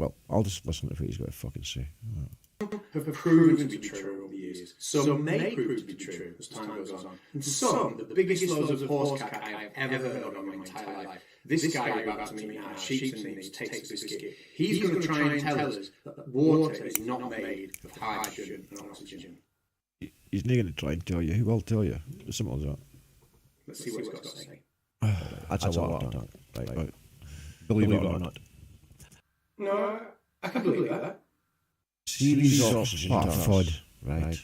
Well, I'll just listen to what he's got to fucking say. Have proven to be true over the years. Some may prove to be true as time goes on. And some, the biggest loads of horse cack I have ever heard of in my entire life. This guy you're about to meet now, Sheeps&Neeps, takes a biscuit. He's going to try and tell us that water is not made of hydrogen and oxygen. He's not going to try and tell you. He will tell you. As simple as that. Let's see what he's got to say. That's a lot of talk. Right. Believe it or not. No, I can believe that. See these oxygen tanks, FUD, right?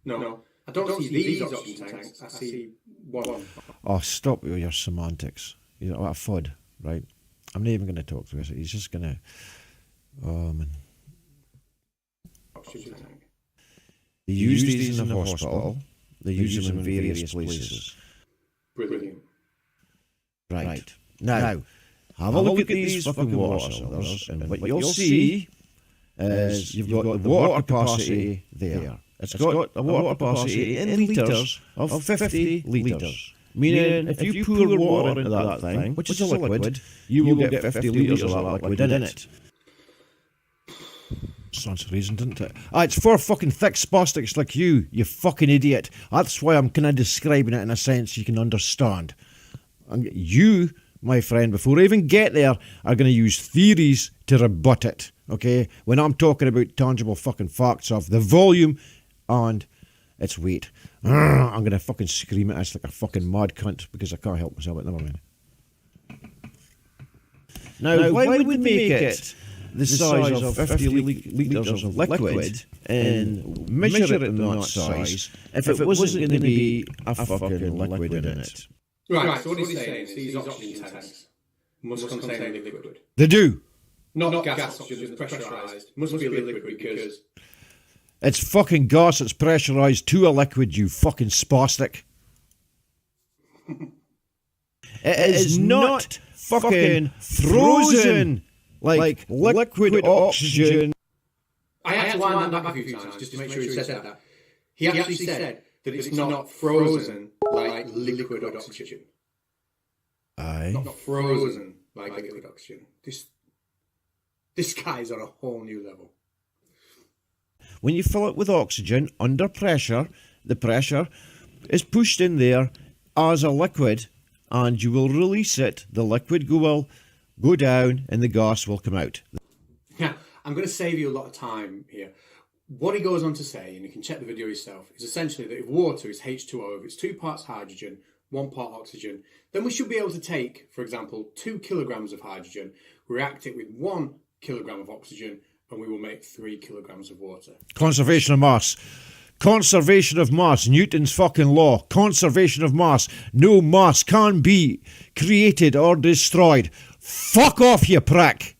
No, I don't see these oxygen tanks. I see one. Oh, stop with your semantics. You know, a FUD, right? I'm not even going to talk to us. He's just going to... Oh, man. Oxygen tank. They use these in the hospital. They use them in various places. Brilliant. Right. Now, have a look at these fucking water cylinders, and what you'll see is you've got the water capacity there. It's got a water capacity in litres of 50 litres. Meaning, if you pour water into that thing, which is a liquid, you will get 50 litres of that liquid in it. Sounds reason, doesn't it? It's for fucking thick spastics like you fucking idiot. That's why I'm kind of describing it in a sense you can understand. And you, my friend, before I even get there, are going to use theories to rebut it, okay? When I'm talking about tangible fucking facts of the volume and its weight. I'm going to fucking scream at us like a fucking mad cunt because I can't help myself, but never mind. Now, why would we make it the size of 50 litres of liquid and measure it in that size if it wasn't going to be a fucking liquid in it? Right, so what he's saying is these oxygen tanks must contain a liquid. They do. Not gas oxygen, it's pressurised. Must be a liquid because... It's fucking gas that's pressurised to a liquid, you fucking spastic. It is not fucking frozen like liquid oxygen. I had to wind that back a few times just to make sure he said that. He actually said that it's not frozen like liquid oxygen. Aye. Not frozen like liquid oxygen. This guy's on a whole new level. When you fill it with oxygen under pressure, the pressure is pushed in there as a liquid and you will release it. The liquid will go down and the gas will come out. Now, I'm going to save you a lot of time here. What he goes on to say, and you can check the video yourself, is essentially that if water is H20, if it's 2 parts hydrogen, 1 part oxygen, then we should be able to take, for example, 2 kilograms of hydrogen, react it with 1 kilogram of oxygen, and we will make 3 kilograms of water. Conservation of mass. Conservation of mass. Newton's fucking law. Conservation of mass. No mass can be created or destroyed. Fuck off, you prick.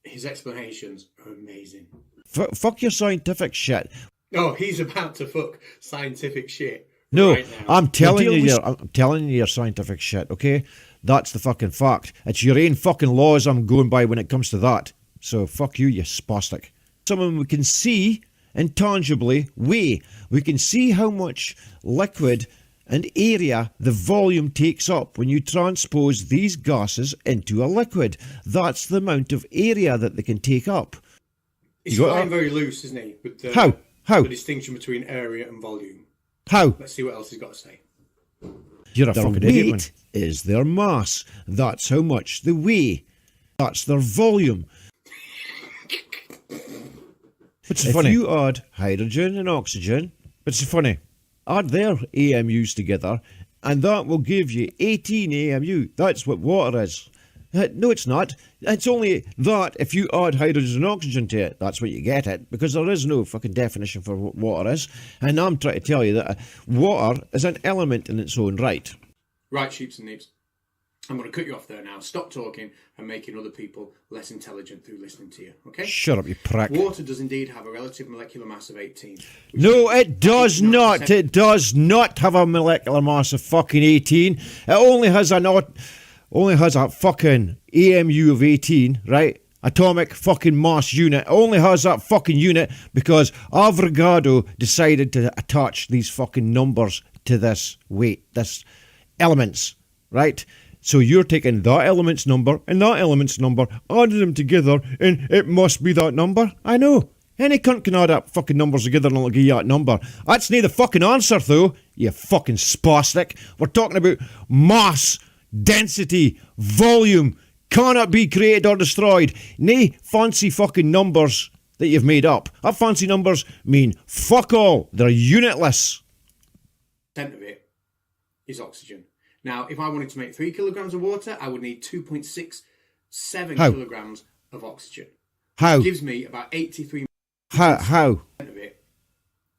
His explanations are amazing. Fuck your scientific shit. Oh, he's about to fuck scientific shit. No, right now. I'm telling you your scientific shit, okay? That's the fucking fact. It's your own fucking laws I'm going by when it comes to that. So fuck you, you spastic. Someone we can see intangibly weigh. We can see how much liquid and area the volume takes up when you transpose these gases into a liquid. That's the amount of area that they can take up. He's flying very loose, isn't he? With the, How? The distinction between area and volume. How? Let's see what else he's got to say. You're a fucking idiot. Weight is their mass. That's how much they weigh. That's their volume. It's funny. If you add hydrogen and oxygen, it's funny. Add their AMUs together, and that will give you 18 AMU. That's what water is. No, it's not. It's only that if you add hydrogen and oxygen to it, that's what you get it, because there is no fucking definition for what water is. And I'm trying to tell you that water is an element in its own right. Right, Sheeps&Neeps. I'm going to cut you off there now. Stop talking and making other people less intelligent through listening to you, okay? Shut up, you prick. Water does indeed have a relative molecular mass of 18. No, it does not. It does not have a molecular mass of fucking 18. It only has a fucking AMU of 18, right? Atomic fucking mass unit. It only has that fucking unit because Avogadro decided to attach these fucking numbers to this weight, this elements, right? So you're taking that element's number and that element's number, adding them together, and it must be that number. I know. Any cunt can add up fucking numbers together and it'll give you that number. That's not the fucking answer, though, you fucking spastic. We're talking about mass, density, volume, cannot be created or destroyed. Nay fancy fucking numbers that you've made up. That fancy numbers mean fuck all. They're unitless. Percent of it is oxygen. Now, if I wanted to make 3 kilograms of water, I would need 2.67 kilograms of oxygen. How? It gives me about 83. How? Of it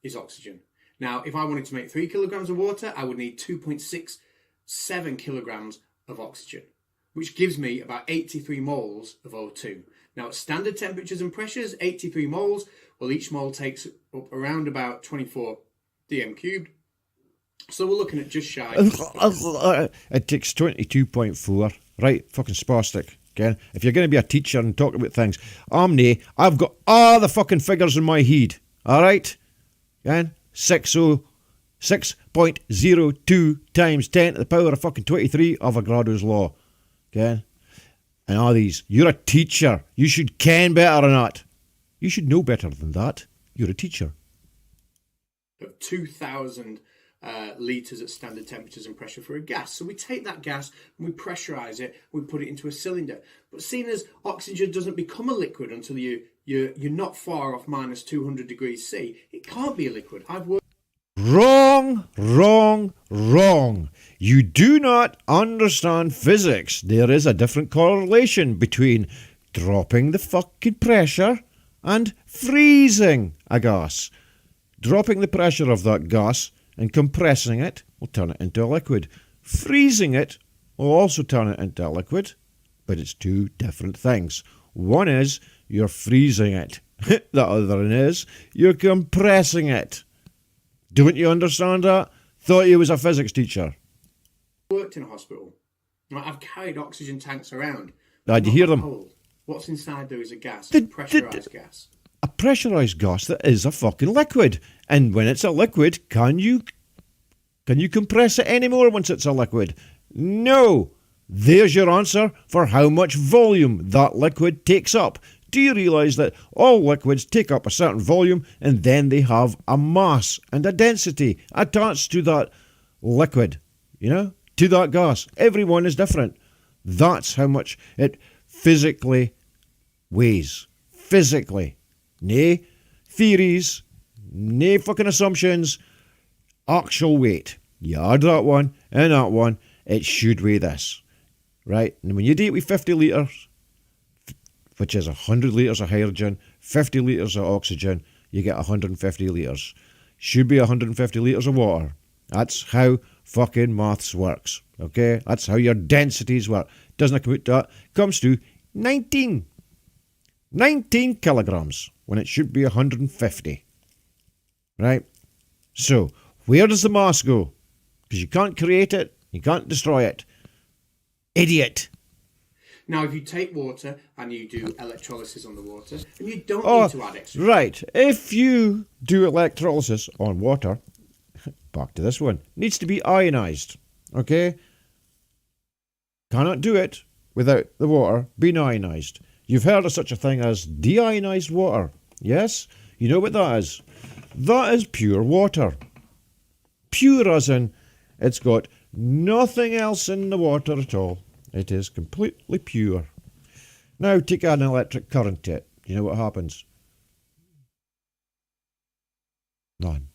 is oxygen. Now, if I wanted to make 3 kilograms of water, I would need 2.67 kilograms of oxygen, which gives me about 83 moles of O2. Now, at standard temperatures and pressures, 83 moles, well, each mole takes up around about 24 dm cubed. So we're looking at just shy. It takes 22.4. Right, fucking spastic. Okay? If you're going to be a teacher and talk about things, I've got all the fucking figures in my head. Alright? Okay? 6.02 times 10 to the power of fucking 23 Avogadro's law. Okay? And all these. You're a teacher. You should ken better than that. You should know better than that. You're a teacher. 2,000 litres at standard temperatures and pressure for a gas. So we take that gas and we pressurise it, we put it into a cylinder. But seeing as oxygen doesn't become a liquid until you're not far off minus 200 degrees C, it can't be a liquid. Wrong. You do not understand physics. There is a different correlation between dropping the fucking pressure and freezing a gas. Dropping the pressure of that gas and compressing it will turn it into a liquid. Freezing it will also turn it into a liquid, but it's two different things. One is you're freezing it. The other one is you're compressing it. Don't you understand that? Thought you was a physics teacher. Worked in a hospital. I've carried oxygen tanks around. Did you hear them? What's inside there is a gas, a pressurised gas. A pressurised gas that is a fucking liquid. And when it's a liquid, can you compress it anymore once it's a liquid? No. There's your answer for how much volume that liquid takes up. Do you realise that all liquids take up a certain volume and then they have a mass and a density attached to that liquid, to that gas? Every one is different. That's how much it physically weighs. Physically. Nay theories, nay fucking assumptions, actual weight. You add that one and that one, it should weigh this. Right? And when you do it with 50 litres, which is 100 litres of hydrogen, 50 litres of oxygen, you get 150 litres. Should be 150 litres of water. That's how fucking maths works. Okay? That's how your densities work. Doesn't come out to that. Comes to 19 kilograms when it should be 150. Right? So, where does the mass go? Because you can't create it, you can't destroy it. Idiot. Now, if you take water and you do electrolysis on the water, and you don't need to add extra. Right. If you do electrolysis on water, back to this one, needs to be ionised. Okay? Cannot do it without the water being ionised. You've heard of such a thing as deionised water. Yes? You know what that is? That is pure water. Pure as in it's got nothing else in the water at all. It is completely pure. Now take an electric current to it. You know what happens? None.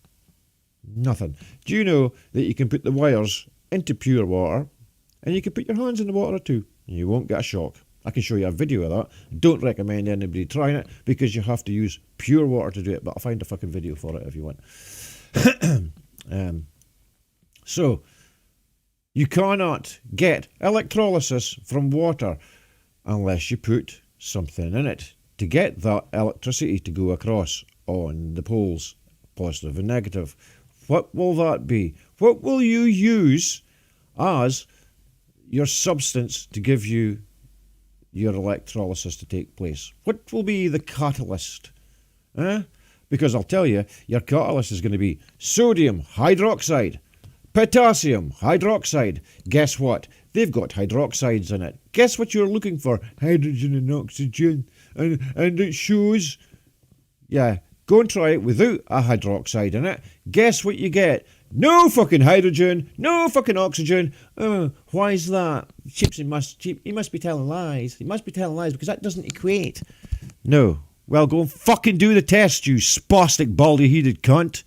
Nothing. Do you know that you can put the wires into pure water and you can put your hands in the water too and you won't get a shock? I can show you a video of that. Don't recommend anybody trying it because you have to use pure water to do it, but I'll find a fucking video for it if you want. So, you cannot get electrolysis from water unless you put something in it to get that electricity to go across on the poles, positive and negative. What will that be? What will you use as your substance to give you your electrolysis to take place? What will be the catalyst? Because I'll tell you, your catalyst is going to be sodium hydroxide, potassium hydroxide. Guess what? they've got hydroxides in it. Guess what you're looking for? Hydrogen and oxygen. And it shows. Yeah, go and try it without a hydroxide in it. Guess what you get? No fucking hydrogen, no fucking oxygen. Oh, why is that? He must be telling lies. He must be telling lies because that doesn't equate. No. Well, go and fucking do the test, you spastic, baldy-headed cunt.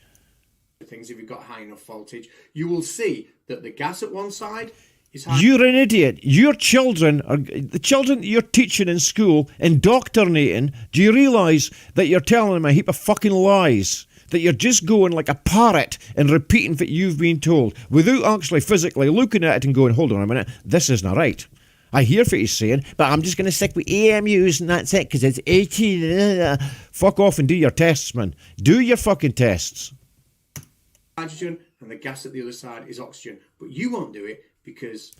Things, if you've got high enough voltage, you will see that the gas at one side is high. You're an idiot. Your children are the children that you're teaching in school, indoctrinating. Do you realise that you're telling them a heap of fucking lies? That you're just going like a parrot and repeating what you've been told without actually physically looking at it and going, hold on a minute, this isn't right. I hear what he's saying, but I'm just going to stick with AMUs and that's it because it's 18. Fuck off and do your tests, man. Do your fucking tests. Hydrogen and the gas at the other side is oxygen, but you won't do it because...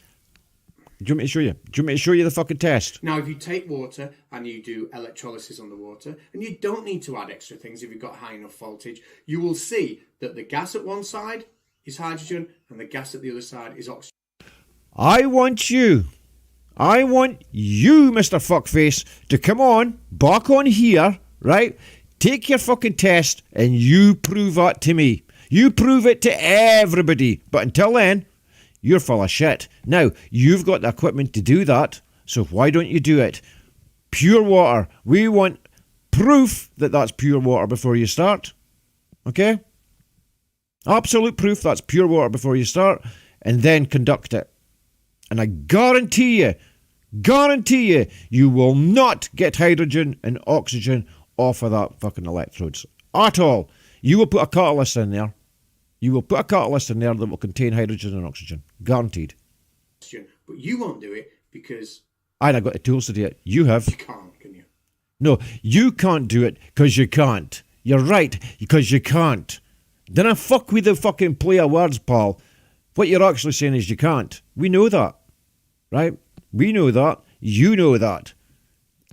Do you want me to show you? Do you want me to show you the fucking test? Now, if you take water and you do electrolysis on the water, and you don't need to add extra things if you've got high enough voltage, you will see that the gas at one side is hydrogen and the gas at the other side is oxygen. I want you, Mr. Fuckface, to come on, back on here, right? Take your fucking test and you prove that to me. You prove it to everybody. But until then, you're full of shit. Now, you've got the equipment to do that, so why don't you do it? Pure water. We want proof that that's pure water before you start. Okay? Absolute proof that's pure water before you start, and then conduct it. And I guarantee you, you will not get hydrogen and oxygen off of that fucking electrodes. At all. You will put a catalyst in there. You will put a catalyst in there that will contain hydrogen and oxygen. Guaranteed. But you won't do it because... I got the tools to do it. You have. You can't, can you? No, you can't do it because you can't. You're right, because you can't. Then I fuck with the fucking play of words, pal. What you're actually saying is you can't. We know that. Right? We know that. You know that.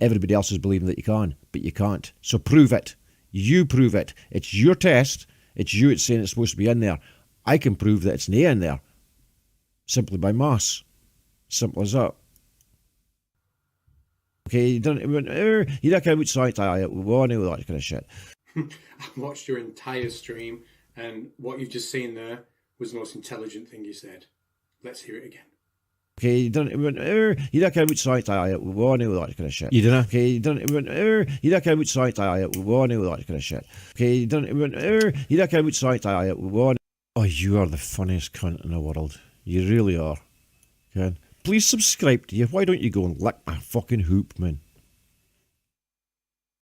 Everybody else is believing that you can, but you can't. So prove it. You prove it. It's your test. It's you it's saying it's supposed to be in there. I can prove that it's not in there. Simply by mass. Simple as that. Okay, you don't care which site I want all that kind of shit. I watched your entire stream and what you've just seen there was the most intelligent thing you said. Let's hear it again. Okay, you don't care which site I want all that kind of shit. You don't. Okay, you don't care which site I want all that kind of shit. Okay, you don't care which site I want. Oh, you are the funniest cunt in the world. You really are. Okay, please subscribe to you. Why don't you go and lick my fucking hoop, man?